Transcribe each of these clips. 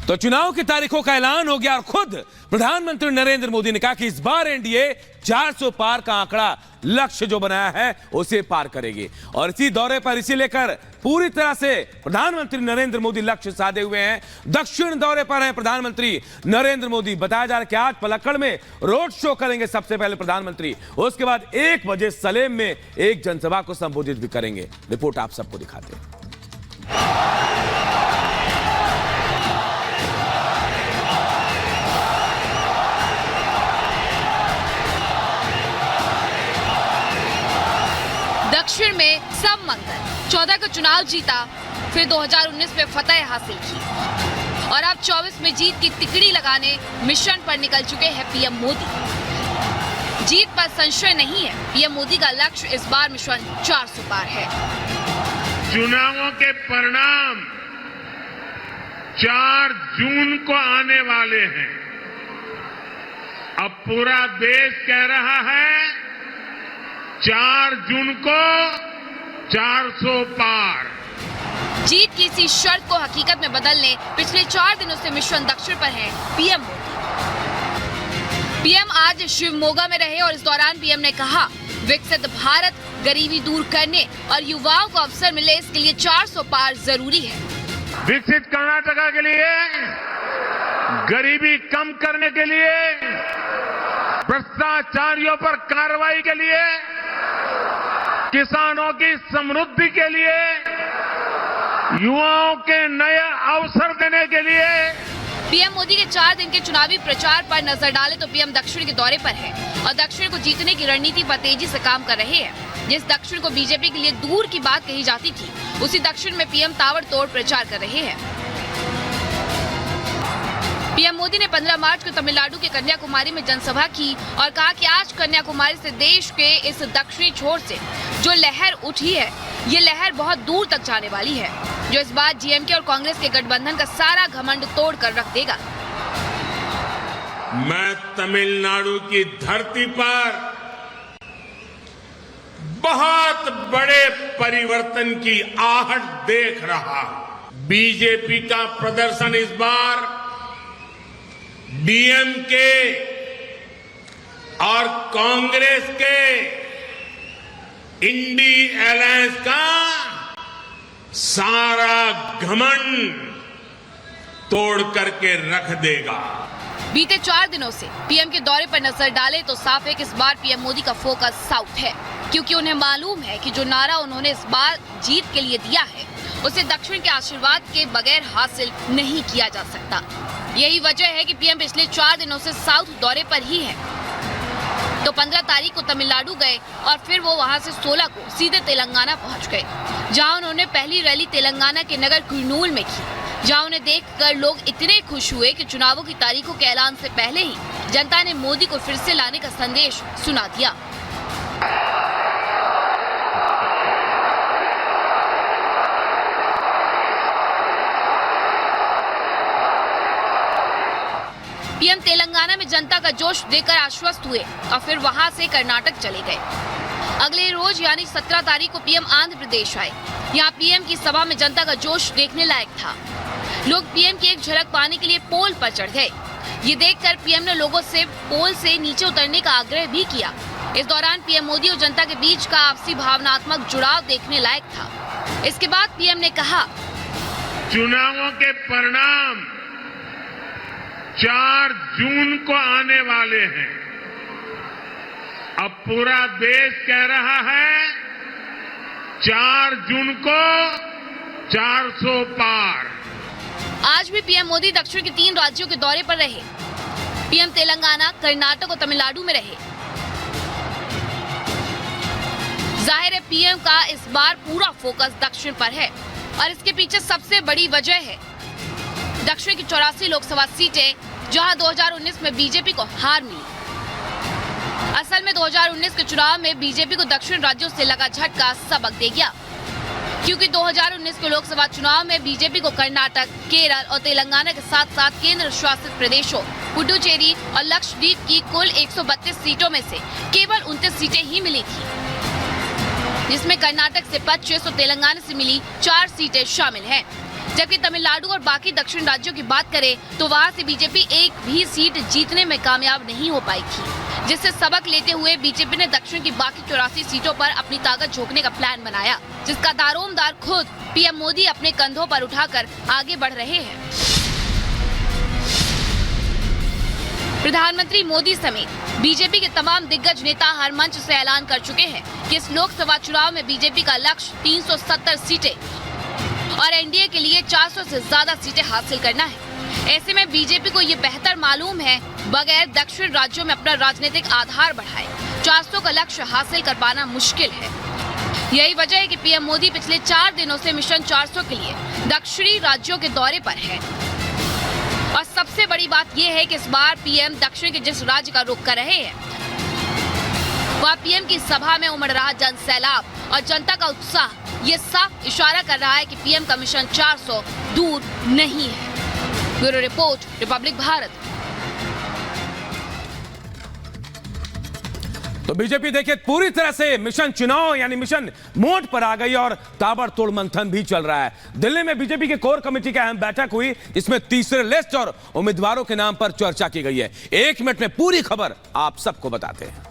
तो चुनाव की तारीखों का ऐलान हो गया और खुद प्रधानमंत्री नरेंद्र मोदी ने कहा कि इस बार एनडीए 400 पार का आंकड़ा लक्ष्य जो बनाया है उसे पार करेगी। और इसी दौरे पर इसी लेकर पूरी तरह से प्रधानमंत्री नरेंद्र मोदी लक्ष्य साधे हुए हैं। दक्षिण दौरे पर हैं प्रधानमंत्री नरेंद्र मोदी। बताया जा रहा है कि आज पलक्कड़ में रोड शो करेंगे सबसे पहले प्रधानमंत्री, उसके बाद 1 बजे सलेम में एक जनसभा को संबोधित भी करेंगे। रिपोर्ट आप सबको दिखाते हैं। दक्षिण में सब मंगल, 14 का चुनाव जीता, फिर 2019 में फतह हासिल की और अब 24 में जीत की तिकड़ी लगाने मिशन पर निकल चुके हैं पीएम मोदी। जीत पर संशय नहीं है, पीएम मोदी का लक्ष्य इस बार मिशन 400 पार है। चुनावों के परिणाम 4 जून को आने वाले हैं। अब पूरा देश कह रहा है 4 जून को 400 पार। जीत की इसी शर्त को हकीकत में बदलने पिछले 4 दिनों से मिशन दक्षिण पर है पीएम मोदी। पीएम आज शिवमोगा में रहे और इस दौरान पीएम ने कहा, विकसित भारत, गरीबी दूर करने और युवाओं को अवसर मिले, इसके लिए 400 पार जरूरी है। विकसित कर्नाटका के लिए, गरीबी कम करने के लिए, भ्रष्टाचारियों पर कार्रवाई के लिए, किसानों की समृद्धि के लिए, युवाओं के नए अवसर देने के लिए। पीएम मोदी के 4 दिन के चुनावी प्रचार पर नजर डालें तो पीएम दक्षिण के दौरे पर है और दक्षिण को जीतने की रणनीति पर तेजी से काम कर रहे हैं। जिस दक्षिण को बीजेपी के लिए दूर की बात कही जाती थी, उसी दक्षिण में पीएम ताबड़तोड़ प्रचार कर रहे हैं। पीएम मोदी ने 15 मार्च को तमिलनाडु के कन्याकुमारी में जनसभा की और कहा कि आज कन्याकुमारी से देश के इस दक्षिणी छोर से जो लहर उठी है, ये लहर बहुत दूर तक जाने वाली है, जो इस बार डीएमके और कांग्रेस के गठबंधन का सारा घमंड तोड़ कर रख देगा। मैं तमिलनाडु की धरती पर बहुत बड़े परिवर्तन की आहट देख रहा हूं। बीजेपी का प्रदर्शन इस बार डीएमके और कांग्रेस के इंडी अलायंस का सारा घमंड तोड़ करके रख देगा। बीते 4 दिनों से पीएम के दौरे पर नजर डालें तो साफ है कि इस बार पीएम मोदी का फोकस साउथ है, क्योंकि उन्हें मालूम है कि जो नारा उन्होंने इस बार जीत के लिए दिया है, उसे दक्षिण के आशीर्वाद के बगैर हासिल नहीं किया जा सकता। यही वजह है कि पीएम पिछले 4 दिनों से साउथ दौरे पर ही है। तो 15 तारीख को तमिलनाडु गए और फिर वो वहां से 16 को सीधे तेलंगाना पहुंच गए, जहां उन्होंने पहली रैली तेलंगाना के नगर कुर्नूल में की, जहां उन्हें देखकर लोग इतने खुश हुए कि चुनावों की तारीखों के ऐलान से पहले ही जनता ने मोदी को फिर से लाने का संदेश सुना दिया। पीएम तेलंगाना में जनता का जोश देकर आश्वस्त हुए और फिर वहां से कर्नाटक चले गए। अगले रोज यानी 17 तारीख को पीएम आंध्र प्रदेश आए। यहाँ पीएम की सभा में जनता का जोश देखने लायक था। लोग पीएम की एक झलक पाने के लिए पोल पर चढ़ गए। ये देखकर पीएम ने लोगों से पोल से नीचे उतरने का आग्रह भी किया। इस दौरान पीएम मोदी और जनता के बीच का आपसी भावनात्मक जुड़ाव देखने लायक था। इसके बाद पीएम ने कहा, चुनावों के परिणाम 4 जून को आने वाले हैं। अब पूरा देश कह रहा है 4 जून को 400 पार। आज भी पीएम मोदी दक्षिण के 3 राज्यों के दौरे पर रहे। पीएम तेलंगाना, कर्नाटक और तमिलनाडु में रहे। जाहिर है पीएम का इस बार पूरा फोकस दक्षिण पर है और इसके पीछे सबसे बड़ी वजह है दक्षिण की 84 लोकसभा सीटें, जहां 2019 में बीजेपी को हार मिली। असल में 2019 के चुनाव में बीजेपी को दक्षिण राज्यों से लगा झटका सबक दे गया, क्योंकि 2019 के लोकसभा चुनाव में बीजेपी को कर्नाटक, केरल और तेलंगाना के साथ साथ केंद्र शासित प्रदेशों पुडुचेरी और लक्षद्वीप की कुल 132 सीटों में से केवल 29 सीटें ही मिली थी, जिसमें कर्नाटक से 25 और तेलंगाना से मिली 4 सीटें शामिल हैं। जबकि तमिलनाडु और बाकी दक्षिण राज्यों की बात करें तो वहां से बीजेपी एक भी सीट जीतने में कामयाब नहीं हो पाई थी, जिससे सबक लेते हुए बीजेपी ने दक्षिण की बाकी 84 सीटों पर अपनी ताकत झोंकने का प्लान बनाया, जिसका दारोमदार खुद पीएम मोदी अपने कंधों पर उठाकर आगे बढ़ रहे हैं। प्रधानमंत्री मोदी समेत बीजेपी के तमाम दिग्गज नेता हर मंच से ऐलान कर चुके हैं कि इस लोकसभा चुनाव में बीजेपी का लक्ष्य 370 सीटें और एनडीए के लिए 400 से ज्यादा सीटें हासिल करना है। ऐसे में बीजेपी को ये बेहतर मालूम है बगैर दक्षिण राज्यों में अपना राजनीतिक आधार बढ़ाए 400 का लक्ष्य हासिल कर पाना मुश्किल है। यही वजह है कि पीएम मोदी पिछले 4 दिनों से मिशन 400 के लिए दक्षिणी राज्यों के दौरे पर है। और सबसे बड़ी बात यह है कि इस बार पीएम दक्षिण के जिस राज्य का रुख कर रहे हैं वह पीएम की सभा में उमड़ रहा जन सैलाब और जनता का उत्साह ये साफ इशारा कर रहा है कि पीएम का मिशन 400 दूर नहीं है। Bureau report, Republic Bharat. तो बीजेपी देखिए पूरी तरह से मिशन चुनाव यानी मिशन मोड पर आ गई और ताबड़तोड़ मंथन भी चल रहा है। दिल्ली में बीजेपी के कोर कमेटी की अहम बैठक हुई, जिसमें तीसरे लिस्ट और उम्मीदवारों के नाम पर चर्चा की गई है। 1 मिनट में पूरी खबर आप सबको बताते हैं।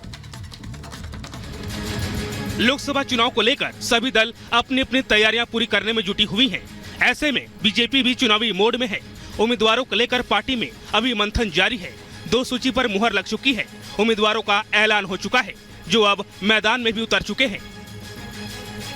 लोकसभा चुनाव को लेकर सभी दल अपनी अपनी तैयारियां पूरी करने में जुटी हुई हैं। ऐसे में बीजेपी भी चुनावी मोड में है। उम्मीदवारों को लेकर पार्टी में अभी मंथन जारी है। 2 सूची पर मुहर लग चुकी है। उम्मीदवारों का ऐलान हो चुका है, जो अब मैदान में भी उतर चुके हैं।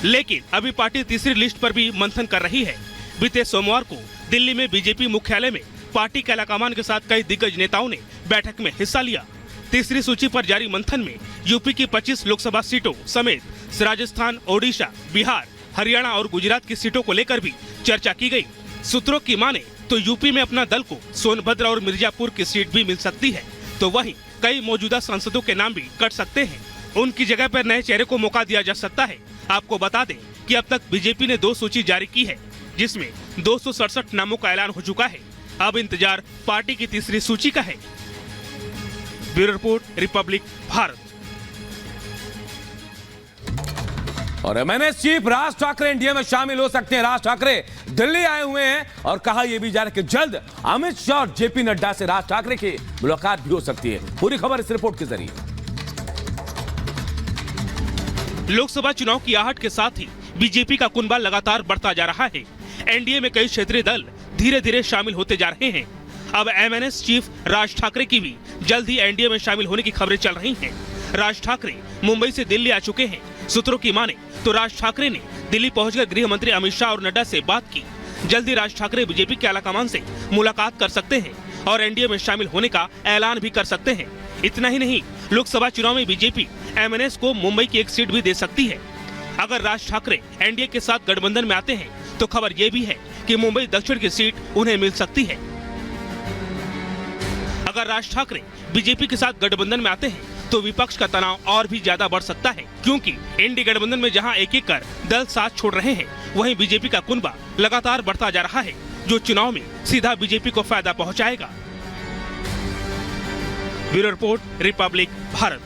लेकिन अभी पार्टी तीसरी लिस्ट पर भी मंथन कर रही है। बीते सोमवार को दिल्ली में बीजेपी मुख्यालय में पार्टी के आलाकमान के साथ कई दिग्गज नेताओं ने बैठक में हिस्सा लिया। तीसरी सूची पर जारी मंथन में यूपी की 25 लोकसभा सीटों समेत राजस्थान, ओडिशा, बिहार, हरियाणा और गुजरात की सीटों को लेकर भी चर्चा की गई। सूत्रों की माने तो यूपी में अपना दल को सोनभद्र और मिर्जापुर की सीट भी मिल सकती है, तो वहीं कई मौजूदा सांसदों के नाम भी कट सकते हैं। उनकी जगह पर नए चेहरे को मौका दिया जा सकता है। आपको बता दें कि अब तक बीजेपी ने 2 सूची जारी की है, जिसमें 267 नामों का ऐलान हो चुका है। अब इंतजार पार्टी की तीसरी सूची का है। Bureau report, Republic Bharat. और MNS chief Raj Thackeray NDA में शामिल हो सकते हैं। राज ठाकरे दिल्ली आए हुए हैं और कहा यह भी जा रहा है कि जल्द अमित शाह और जेपी नड्डा से राज ठाकरे की मुलाकात भी हो सकती है। पूरी खबर इस रिपोर्ट के जरिए। लोकसभा चुनाव की आहट के साथ ही बीजेपी का कुनबा लगातार बढ़ता जा रहा है। एनडीए में कई क्षेत्रीय दल धीरे धीरे शामिल होते जा रहे हैं। अब एमएनएस चीफ राज ठाकरे की भी जल्द ही एनडीए में शामिल होने की खबरें चल रही हैं। राज ठाकरे मुंबई से दिल्ली आ चुके हैं। सूत्रों की माने तो राज ठाकरे ने दिल्ली पहुंचकर गृह मंत्री अमित शाह और नड्डा से बात की। जल्दी राज ठाकरे बीजेपी के आलाकमान से मुलाकात कर सकते हैं और एनडीए में शामिल होने का ऐलान भी कर सकते हैं। इतना ही नहीं, लोकसभा चुनाव में बीजेपी एमएनएस को मुंबई की एक सीट भी दे सकती है। अगर राज ठाकरे एनडीए के साथ गठबंधन में आते हैं तो खबर ये भी है कि मुंबई दक्षिण की सीट उन्हें मिल सकती है। अगर राज ठाकरे बीजेपी के साथ गठबंधन में आते हैं तो विपक्ष का तनाव और भी ज्यादा बढ़ सकता है, क्योंकि एनडीए गठबंधन में जहां एक-एक कर दल साथ छोड़ रहे हैं, वहीं बीजेपी का कुनबा लगातार बढ़ता जा रहा है, जो चुनाव में सीधा बीजेपी को फायदा पहुंचाएगा। Bureau report, Republic Bharat.